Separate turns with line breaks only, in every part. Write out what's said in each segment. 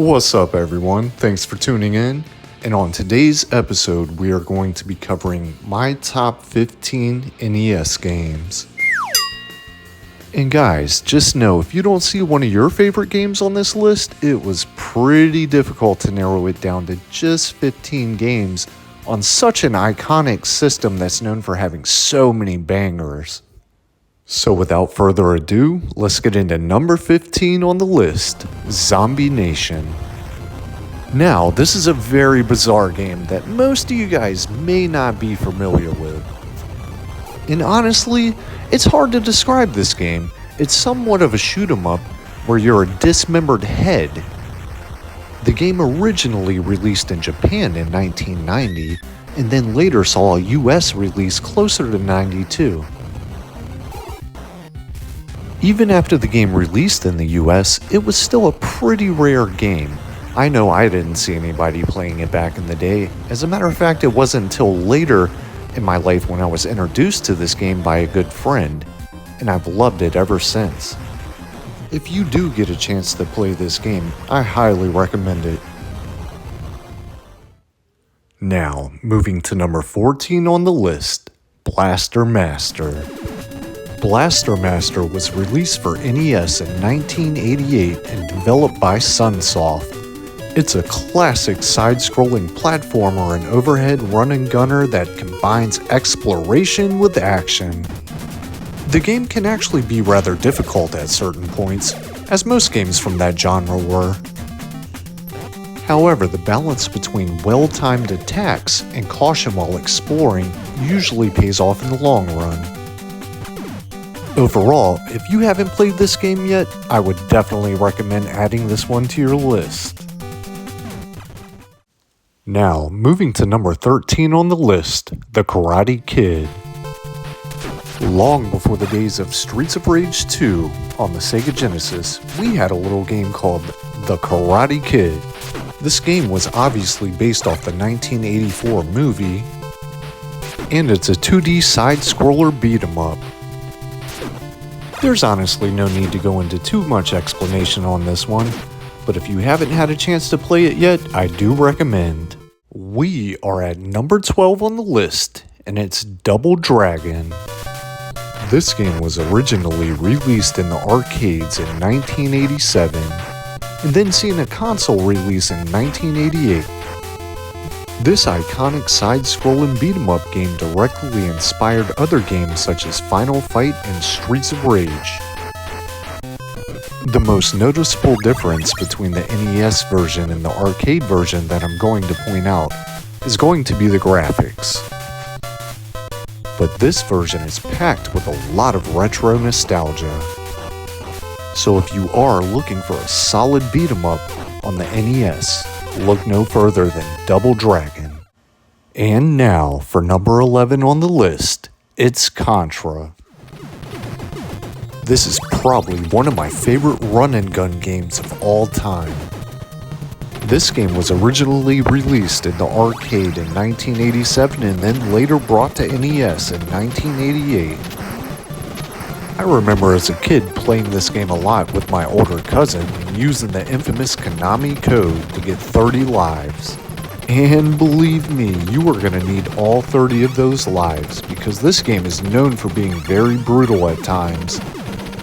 What's up, everyone? Thanks for tuning in. And on today's episode, we are going to be covering my top 15 NES games. And guys, just know if you don't see one of your favorite games on this list, it was pretty difficult to narrow it down to just 15 games on such an iconic system that's known for having so many bangers. So without further ado, let's get into number 15 on the list, Zombie Nation. Now, this is a very bizarre game that most of you guys may not be familiar with. And honestly, it's hard to describe this game. It's somewhat of a shoot 'em up where you're a dismembered head. The game originally released in Japan in 1990, and then later saw a US release closer to 92. Even after the game released in the US, it was still a pretty rare game. I know I didn't see anybody playing it back in the day. As a matter of fact, it wasn't until later in my life when I was introduced to this game by a good friend, and I've loved it ever since. If you do get a chance to play this game, I highly recommend it. Now, moving to number 14 on the list, Blaster Master. Blaster Master was released for NES in 1988 and developed by Sunsoft. It's a classic side-scrolling platformer and overhead run-and-gunner that combines exploration with action. The game can actually be rather difficult at certain points, as most games from that genre were. However, the balance between well-timed attacks and caution while exploring usually pays off in the long run. Overall, if you haven't played this game yet, I would definitely recommend adding this one to your list. Now, moving to number 13 on the list, The Karate Kid. Long before the days of Streets of Rage 2 on the Sega Genesis, we had a little game called The Karate Kid. This game was obviously based off the 1984 movie, and it's a 2D side-scroller beat-em-up. There's honestly no need to go into too much explanation on this one, but if you haven't had a chance to play it yet, I do recommend. We are at number 12 on the list, and it's Double Dragon. This game was originally released in the arcades in 1987, and then seen a console release in 1988. This iconic side-scrolling beat-em-up game directly inspired other games such as Final Fight and Streets of Rage. The most noticeable difference between the NES version and the arcade version that I'm going to point out is going to be the graphics. But this version is packed with a lot of retro nostalgia. So if you are looking for a solid beat-em-up on the NES, look no further than Double Dragon. And now, for number 11 on the list, it's Contra. This is probably one of my favorite run-and-gun games of all time. This game was originally released in the arcade in 1987 and then later brought to NES in 1988. I remember as a kid playing this game a lot with my older cousin and using the infamous Konami code to get 30 lives. And believe me, you are going to need all 30 of those lives because this game is known for being very brutal at times.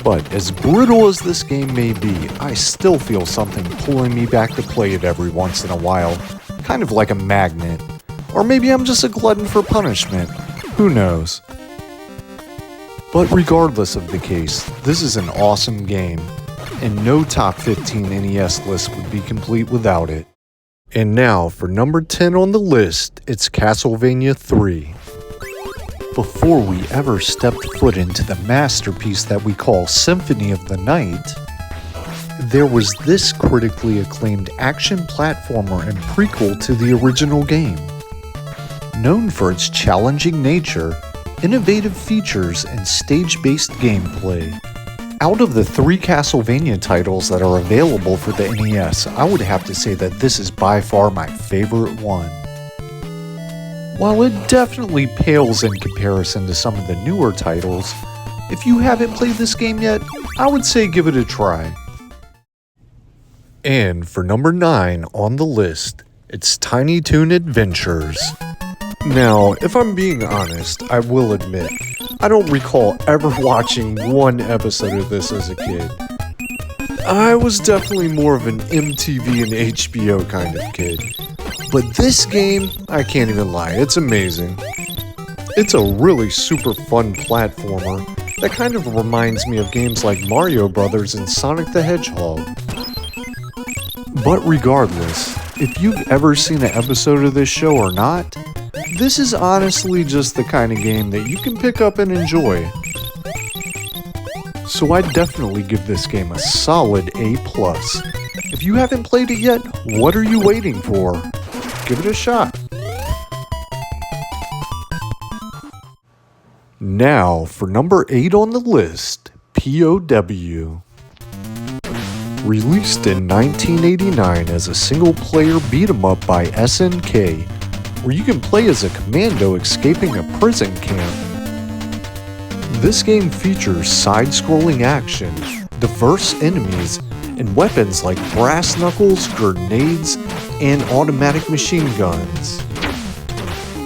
But as brutal as this game may be, I still feel something pulling me back to play it every once in a while, kind of like a magnet. Or maybe I'm just a glutton for punishment. Who knows? But regardless of the case, this is an awesome game, and no top 15 NES list would be complete without it. And now, for number 10 on the list, it's Castlevania 3. Before we ever stepped foot into the masterpiece that we call Symphony of the Night, there was this critically acclaimed action platformer and prequel to the original game. Known for its challenging nature, innovative features, and stage-based gameplay. Out of the 3 Castlevania titles that are available for the NES, I would have to say that this is by far my favorite one. While it definitely pales in comparison to some of the newer titles, if you haven't played this game yet, I would say give it a try. And for number 9 on the list, it's Tiny Toon Adventures. Now, if I'm being honest, I will admit, I don't recall ever watching one episode of this as a kid. I was definitely more of an MTV and HBO kind of kid. But this game, I can't even lie, it's amazing. It's a really super fun platformer that kind of reminds me of games like Mario Brothers and Sonic the Hedgehog. But regardless, if you've ever seen an episode of this show or not, this is honestly just the kind of game that you can pick up and enjoy. So I'd definitely give this game a solid A+. If you haven't played it yet, what are you waiting for? Give it a shot. Now for number 8 on the list, POW. Released in 1989 as a single-player beat-em-up by SNK, where you can play as a commando escaping a prison camp. This game features side-scrolling action, diverse enemies, and weapons like brass knuckles, grenades, and automatic machine guns.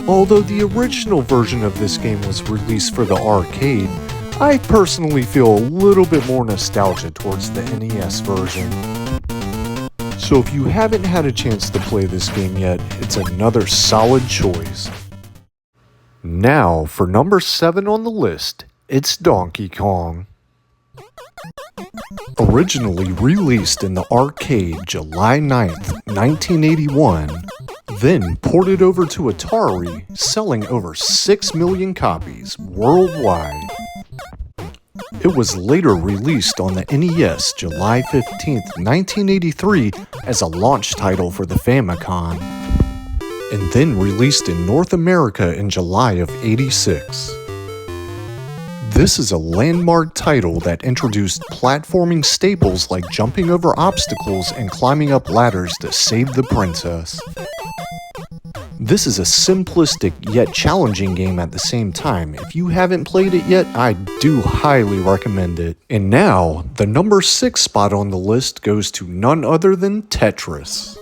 Although the original version of this game was released for the arcade, I personally feel a little bit more nostalgia towards the NES version. So if you haven't had a chance to play this game yet, it's another solid choice. Now for number 7 on the list, it's Donkey Kong. Originally released in the arcade July 9th, 1981, then ported over to Atari, selling over 6 million copies worldwide. It was later released on the NES July 15, 1983 as a launch title for the Famicom, and then released in North America in July of '86. This is a landmark title that introduced platforming staples like jumping over obstacles and climbing up ladders to save the princess. This is a simplistic yet challenging game at the same time. If you haven't played it yet, I do highly recommend it. And now, the number 6 spot on the list goes to none other than Tetris.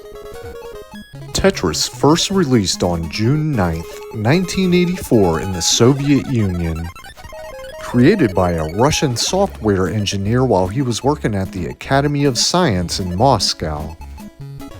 Tetris first released on June 9th, 1984 in the Soviet Union. Created by a Russian software engineer while he was working at the Academy of Science in Moscow.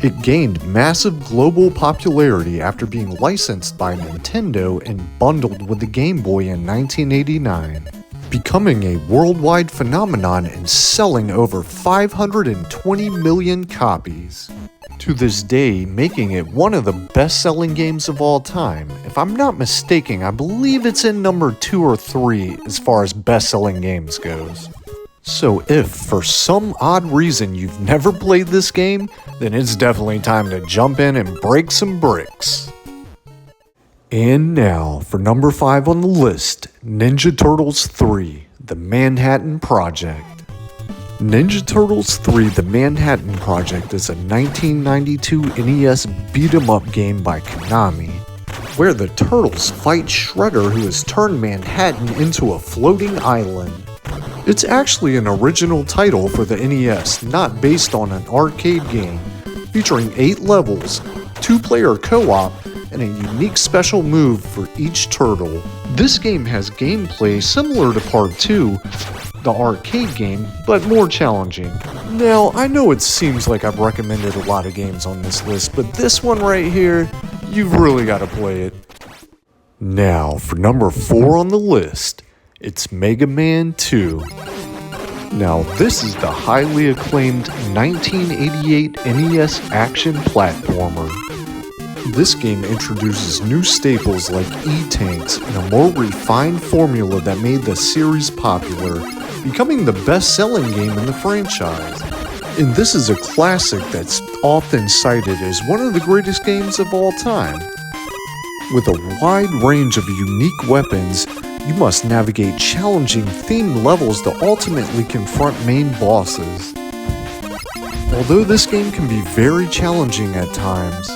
It gained massive global popularity after being licensed by Nintendo and bundled with the Game Boy in 1989, becoming a worldwide phenomenon and selling over 520 million copies. To this day, making it one of the best-selling games of all time. If I'm not mistaken, I believe it's in number 2 or 3 as far as best-selling games goes. So if, for some odd reason, you've never played this game, then it's definitely time to jump in and break some bricks. And now, for number 5 on the list, Ninja Turtles 3, The Manhattan Project. Ninja Turtles 3, The Manhattan Project is a 1992 NES beat-em-up game by Konami, where the Turtles fight Shredder, who has turned Manhattan into a floating island. It's actually an original title for the NES, not based on an arcade game, featuring 8 levels, 2-player co-op, and a unique special move for each turtle. This game has gameplay similar to Part 2, the arcade game, but more challenging. Now, I know it seems like I've recommended a lot of games on this list, but this one right here, you've really got to play it. Now, for number 4 on the list, it's Mega Man 2. Now, this is the highly acclaimed 1988 NES action platformer. This game introduces new staples like E-Tanks and a more refined formula that made the series popular, becoming the best-selling game in the franchise. And this is a classic that's often cited as one of the greatest games of all time. With a wide range of unique weapons, you must navigate challenging themed levels to ultimately confront main bosses. Although this game can be very challenging at times,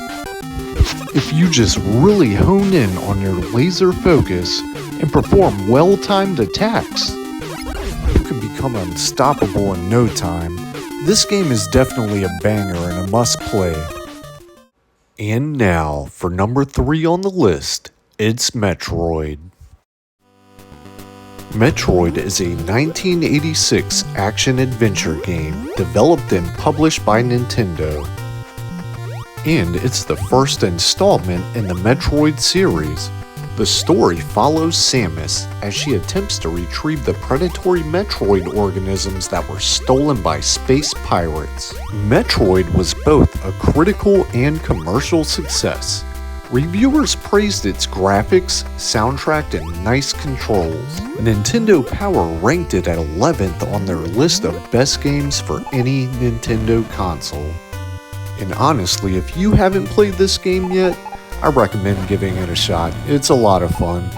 if you just really hone in on your laser focus and perform well-timed attacks, you can become unstoppable in no time. This game is definitely a banger and a must play. And now, for number 3 on the list, it's Metroid. Metroid is a 1986 action-adventure game developed and published by Nintendo. And it's the first installment in the Metroid series. The story follows Samus as she attempts to retrieve the predatory Metroid organisms that were stolen by space pirates. Metroid was both a critical and commercial success. Reviewers praised its graphics, soundtrack, and nice controls. Nintendo Power ranked it at 11th on their list of best games for any Nintendo console. And honestly, if you haven't played this game yet, I recommend giving it a shot. It's a lot of fun.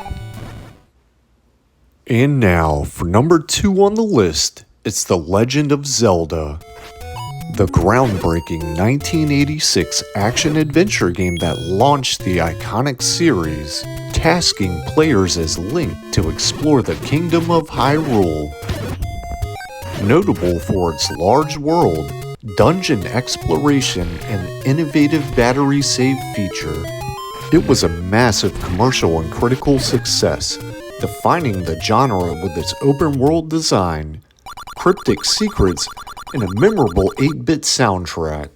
And now, for number 2 on the list, it's The Legend of Zelda. The groundbreaking 1986 action-adventure game that launched the iconic series, tasking players as Link to explore the Kingdom of Hyrule. Notable for its large world, dungeon exploration, and innovative battery save feature, it was a massive commercial and critical success, defining the genre with its open-world design, cryptic secrets, and a memorable 8-bit soundtrack.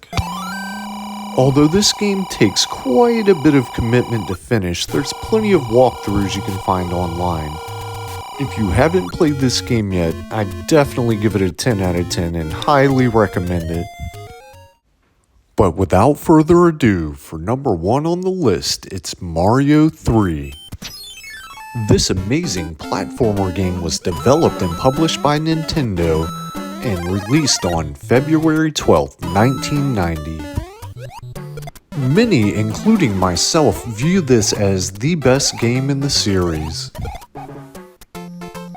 Although this game takes quite a bit of commitment to finish, there's plenty of walkthroughs you can find online. If you haven't played this game yet, I'd definitely give it a 10 out of 10 and highly recommend it. But without further ado, for number 1 on the list, it's Mario 3. This amazing platformer game was developed and published by Nintendo and released on February 12, 1990. Many, including myself, view this as the best game in the series.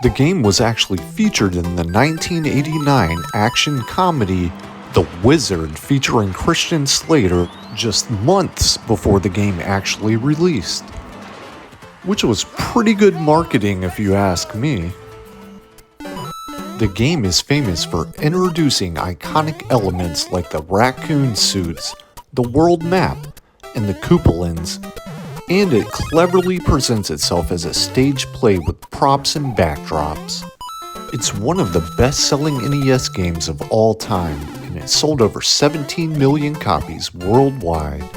The game was actually featured in the 1989 action comedy The Wizard featuring Christian Slater just months before the game actually released, which was pretty good marketing if you ask me. The game is famous for introducing iconic elements like the raccoon suits, the world map, and the Koopalins, and it cleverly presents itself as a stage play with props and backdrops. It's one of the best-selling NES games of all time, and it sold over 17 million copies worldwide.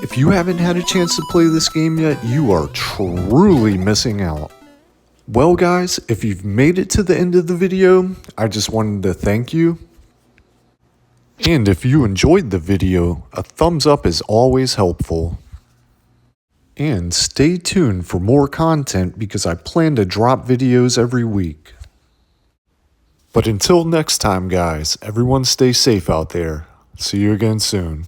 If you haven't had a chance to play this game yet, you are truly missing out. Well guys, if you've made it to the end of the video, I just wanted to thank you. And if you enjoyed the video, a thumbs up is always helpful. And stay tuned for more content because I plan to drop videos every week. But until next time guys, everyone stay safe out there. See you again soon.